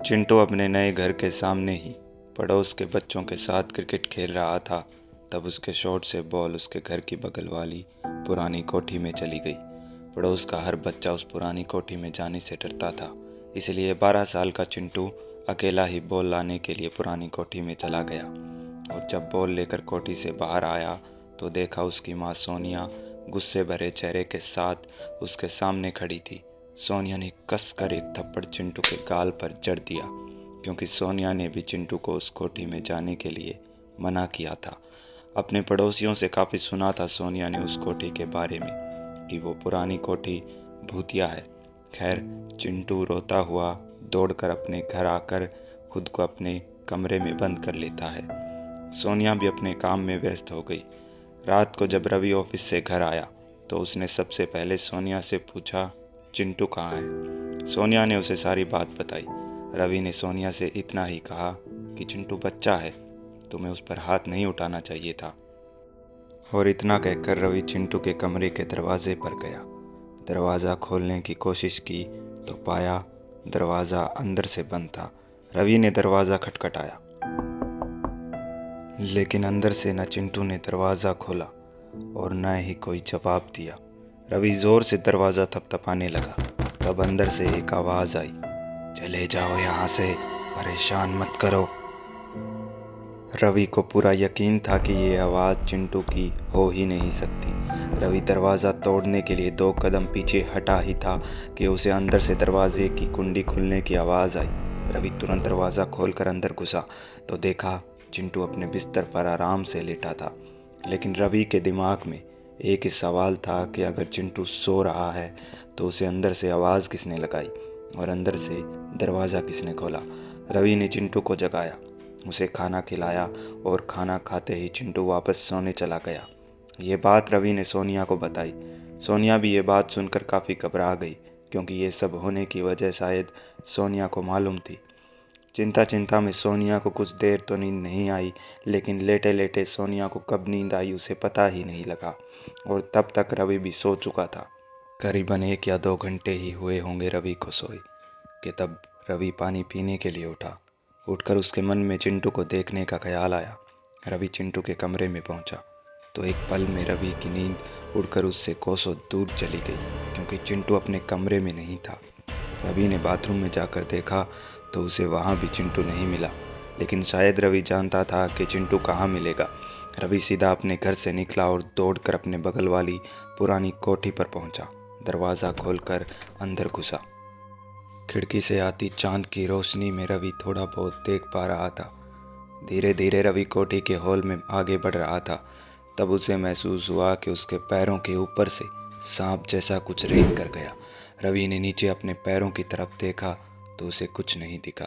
चिंटू अपने नए घर के सामने ही पड़ोस के बच्चों के साथ क्रिकेट खेल रहा था। तब उसके शॉट से बॉल उसके घर की बगल वाली पुरानी कोठी में चली गई। पड़ोस का हर बच्चा उस पुरानी कोठी में जाने से डरता था, इसलिए 12 साल का चिंटू अकेला ही बॉल लाने के लिए पुरानी कोठी में चला गया। और जब बॉल लेकर कोठी से बाहर आया तो देखा उसकी माँ सोनिया गुस्से भरे चेहरे के साथ उसके सामने खड़ी थी। सोनिया ने कसकर एक थप्पड़ चिंटू के गाल पर जड़ दिया, क्योंकि सोनिया ने भी चिंटू को उस कोठी में जाने के लिए मना किया था। अपने पड़ोसियों से काफ़ी सुना था सोनिया ने उस कोठी के बारे में कि वो पुरानी कोठी भूतिया है। खैर, चिंटू रोता हुआ दौड़कर अपने घर आकर खुद को अपने कमरे में बंद कर लेता है। सोनिया भी अपने काम में व्यस्त हो गई। रात को जब रवि ऑफिस से घर आया तो उसने सबसे पहले सोनिया से पूछा, चिंटू कहाँ है। सोनिया ने उसे सारी बात बताई। रवि ने सोनिया से इतना ही कहा कि चिंटू बच्चा है, तुम्हें उस पर हाथ नहीं उठाना चाहिए था। और इतना कहकर रवि चिंटू के कमरे के दरवाजे पर गया। दरवाज़ा खोलने की कोशिश की तो पाया दरवाज़ा अंदर से बंद था। रवि ने दरवाज़ा खटखटाया, लेकिन अंदर से न चिंटू ने दरवाज़ा खोला और न ही कोई जवाब दिया। रवि ज़ोर से दरवाज़ा थपथपाने लगा। तब अंदर से एक आवाज़ आई, चले जाओ यहाँ से, परेशान मत करो। रवि को पूरा यकीन था कि ये आवाज़ चिंटू की हो ही नहीं सकती। रवि दरवाज़ा तोड़ने के लिए 2 कदम पीछे हटा ही था कि उसे अंदर से दरवाजे की कुंडी खुलने की आवाज़ आई। रवि तुरंत दरवाज़ा खोलकर अंदर घुसा तो देखा चिंटू अपने बिस्तर पर आराम से लेटा था। लेकिन रवि के दिमाग में एक ही सवाल था कि अगर चिंटू सो रहा है तो उसे अंदर से आवाज़ किसने लगाई और अंदर से दरवाज़ा किसने खोला। रवि ने चिंटू को जगाया, उसे खाना खिलाया और खाना खाते ही चिंटू वापस सोने चला गया। ये बात रवि ने सोनिया को बताई। सोनिया भी ये बात सुनकर काफ़ी घबरा गई, क्योंकि ये सब होने की वजह शायद सोनिया को मालूम थी। चिंता में सोनिया को कुछ देर तो नींद नहीं आई, लेकिन लेटे लेटे सोनिया को कब नींद आई उसे पता ही नहीं लगा। और तब तक रवि भी सो चुका था। करीबन 1 या 2 घंटे ही हुए होंगे रवि को सोए कि तब रवि पानी पीने के लिए उठा। उठकर उसके मन में चिंटू को देखने का ख्याल आया। रवि चिंटू के कमरे में पहुंचा तो एक पल में रवि की नींद उड़कर उससे कोसों दूर चली गई, क्योंकि चिंटू अपने कमरे में नहीं था। रवि ने बाथरूम में जाकर देखा तो उसे वहाँ भी चिंटू नहीं मिला, लेकिन शायद रवि जानता था कि चिंटू कहाँ मिलेगा। रवि सीधा अपने घर से निकला और दौड़कर अपने बगल वाली पुरानी कोठी पर पहुंचा। दरवाज़ा खोलकर अंदर घुसा। खिड़की से आती चांद की रोशनी में रवि थोड़ा बहुत देख पा रहा था। धीरे धीरे रवि कोठी के हॉल में आगे बढ़ रहा था। तब उसे महसूस हुआ कि उसके पैरों के ऊपर से सांप जैसा कुछ रेंग कर गया। रवि ने नीचे अपने पैरों की तरफ देखा तो उसे कुछ नहीं दिखा।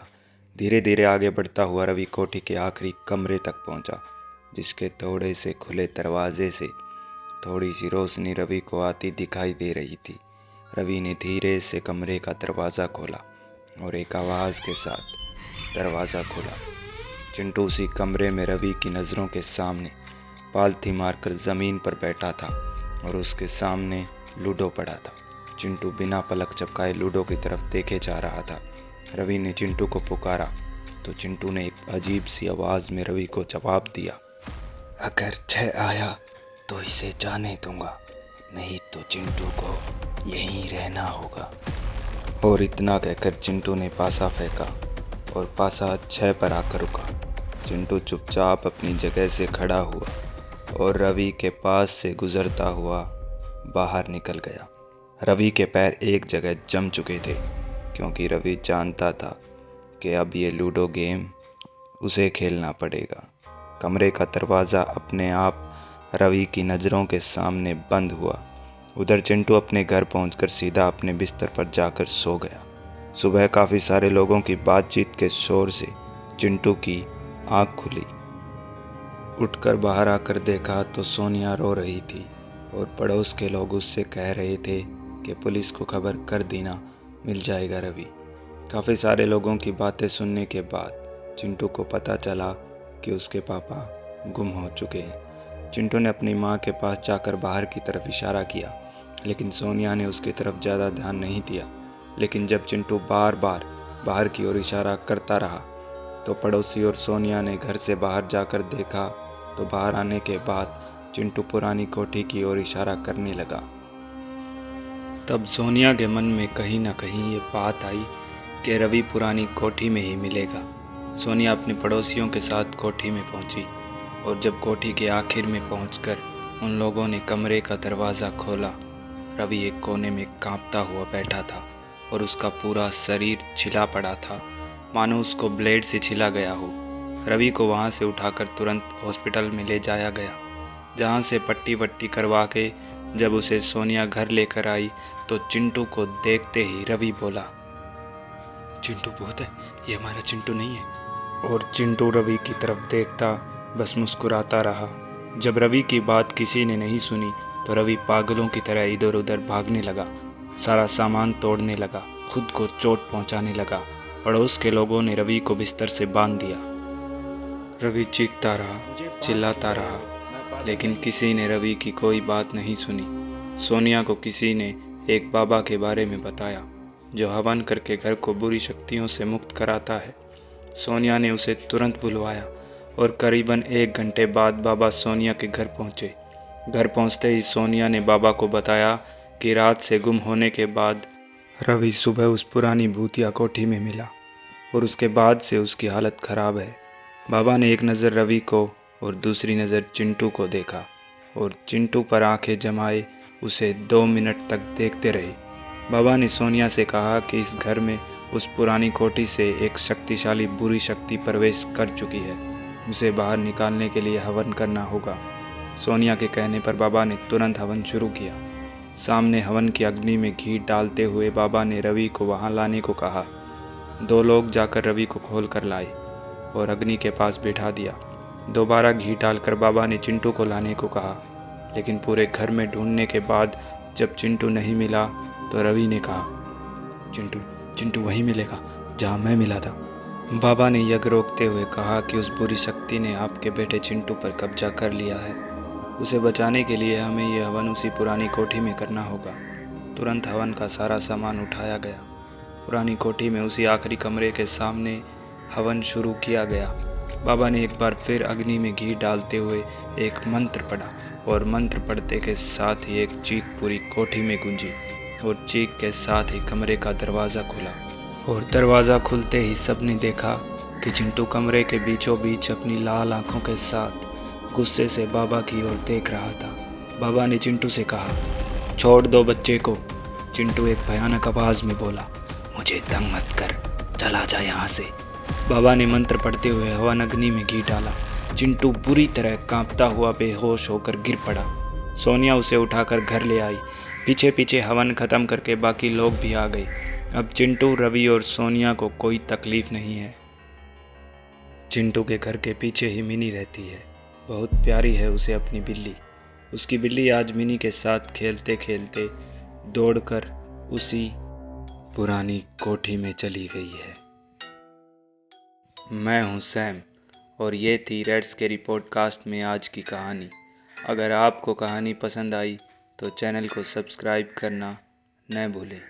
धीरे धीरे आगे बढ़ता हुआ रवि कोठी के आखिरी कमरे तक पहुंचा, जिसके थोड़े से खुले दरवाजे से थोड़ी सी रोशनी रवि को आती दिखाई दे रही थी। रवि ने धीरे से कमरे का दरवाज़ा खोला और एक आवाज़ के साथ दरवाज़ा खुला। चिंटू उसी कमरे में रवि की नज़रों के सामने पालथी मारकर ज़मीन पर बैठा था और उसके सामने लूडो पड़ा था। चिंटू बिना पलक झपकाए लूडो की तरफ देखे जा रहा था। रवि ने चिंटू को पुकारा तो चिंटू ने एक अजीब सी आवाज़ में रवि को जवाब दिया, अगर 6 आया तो इसे जाने दूंगा, नहीं तो चिंटू को यहीं रहना होगा। और इतना कहकर चिंटू ने पासा फेंका और पासा 6 पर आकर रुका। चिंटू चुपचाप अपनी जगह से खड़ा हुआ और रवि के पास से गुजरता हुआ बाहर निकल गया। रवि के पैर एक जगह जम चुके थे, क्योंकि रवि जानता था कि अब ये लूडो गेम उसे खेलना पड़ेगा। कमरे का दरवाज़ा अपने आप रवि की नज़रों के सामने बंद हुआ। उधर चिंटू अपने घर पहुंचकर सीधा अपने बिस्तर पर जाकर सो गया। सुबह काफ़ी सारे लोगों की बातचीत के शोर से चिंटू की आँख खुली। उठकर बाहर आकर देखा तो सोनिया रो रही थी और पड़ोस के लोग उससे कह रहे थे कि पुलिस को खबर कर देना, मिल जाएगा रवि। काफ़ी सारे लोगों की बातें सुनने के बाद चिंटू को पता चला कि उसके पापा गुम हो चुके हैं। चिंटू ने अपनी माँ के पास जाकर बाहर की तरफ इशारा किया, लेकिन सोनिया ने उसकी तरफ ज़्यादा ध्यान नहीं दिया। लेकिन जब चिंटू बार बार बाहर की ओर इशारा करता रहा। तो पड़ोसी और सोनिया ने घर से बाहर जाकर देखा तो बाहर आने के बाद चिंटू पुरानी कोठी की ओर इशारा करने लगा। तब सोनिया के मन में कहीं ना कहीं ये बात आई कि रवि पुरानी कोठी में ही मिलेगा। सोनिया अपने पड़ोसियों के साथ कोठी में पहुंची और जब कोठी के आखिर में पहुंचकर उन लोगों ने कमरे का दरवाज़ा खोला, रवि एक कोने में कांपता हुआ बैठा था और उसका पूरा शरीर छिला पड़ा था, मानो उसको ब्लेड से छिला गया हो। रवि को वहां से उठाकर तुरंत हॉस्पिटल में ले जाया गया, जहां से पट्टी वट्टी करवा के जब उसे सोनिया घर लेकर आई तो चिंटू को देखते ही रवि बोला, चिंटू भूत है, ये हमारा चिंटू नहीं है। और चिंटू रवि की तरफ देखता बस मुस्कुराता रहा। जब रवि की बात किसी ने नहीं सुनी तो रवि पागलों की तरह इधर उधर भागने लगा, सारा सामान तोड़ने लगा, खुद को चोट पहुंचाने लगा। पड़ोस के लोगों ने रवि को बिस्तर से बांध दिया। रवि चीखता रहा, चिल्लाता रहा, लेकिन किसी ने रवि की कोई बात नहीं सुनी। सोनिया को किसी ने एक बाबा के बारे में बताया जो हवन करके घर को बुरी शक्तियों से मुक्त कराता है। सोनिया ने उसे तुरंत बुलवाया और करीबन 1 घंटे बाद बाबा सोनिया के घर पहुंचे। घर पहुंचते ही सोनिया ने बाबा को बताया कि रात से गुम होने के बाद रवि सुबह उस पुरानी भूतिया कोठी में मिला और उसके बाद से उसकी हालत खराब है। बाबा ने एक नज़र रवि को और दूसरी नज़र चिंटू को देखा और चिंटू पर आंखें जमाए उसे 2 मिनट तक देखते रहे। बाबा ने सोनिया से कहा कि इस घर में उस पुरानी कोठी से एक शक्तिशाली बुरी शक्ति प्रवेश कर चुकी है, उसे बाहर निकालने के लिए हवन करना होगा। सोनिया के कहने पर बाबा ने तुरंत हवन शुरू किया। सामने हवन की अग्नि में घी डालते हुए बाबा ने रवि को वहां लाने को कहा। 2 लोग जाकर रवि को खोल कर लाए और अग्नि के पास बैठा दिया। दोबारा घी डालकर बाबा ने चिंटू को लाने को कहा, लेकिन पूरे घर में ढूंढने के बाद जब चिंटू नहीं मिला तो रवि ने कहा, चिंटू चिंटू वहीं मिलेगा जहां मैं मिला था। बाबा ने यज्ञ रोकते हुए कहा कि उस बुरी शक्ति ने आपके बेटे चिंटू पर कब्जा कर लिया है। उसे बचाने के लिए हमें यह हवन उसी पुरानी कोठी में करना होगा। तुरंत हवन का सारा सामान उठाया गया। पुरानी कोठी में उसी आखिरी कमरे के सामने हवन शुरू किया गया। बाबा ने एक बार फिर अग्नि में घी डालते हुए एक मंत्र पढ़ा और मंत्र पढ़ते के साथ ही एक चीख पूरी कोठी में गूंजी और चीख के साथ ही कमरे का दरवाज़ा खुला और दरवाज़ा खुलते ही सबने देखा कि चिंटू कमरे के बीचों बीच अपनी लाल आंखों के साथ गुस्से से बाबा की ओर देख रहा था। बाबा ने चिंटू से कहा, छोड़ दो बच्चे को। चिंटू एक भयानक आवाज़ में बोला, मुझे तंग मत कर, चला जा यहाँ से। बाबा ने मंत्र पढ़ते हुए हवन अग्नि में घी डाला। चिंटू बुरी तरह कांपता हुआ बेहोश होकर गिर पड़ा। सोनिया उसे उठाकर घर ले आई। पीछे पीछे हवन खत्म करके बाकी लोग भी आ गए। अब चिंटू, रवि और सोनिया को कोई तकलीफ नहीं है। चिंटू के घर के पीछे ही मिनी रहती है। बहुत प्यारी है उसे अपनी बिल्ली। उसकी बिल्ली आज मिनी के साथ खेलते खेलते दौड़कर उसी पुरानी कोठी में चली गई है। मैं हूँ सैम और ये थी रेड स्केरी पॉडकास्ट में आज की कहानी। अगर आपको कहानी पसंद आई तो चैनल को सब्सक्राइब करना न भूलें।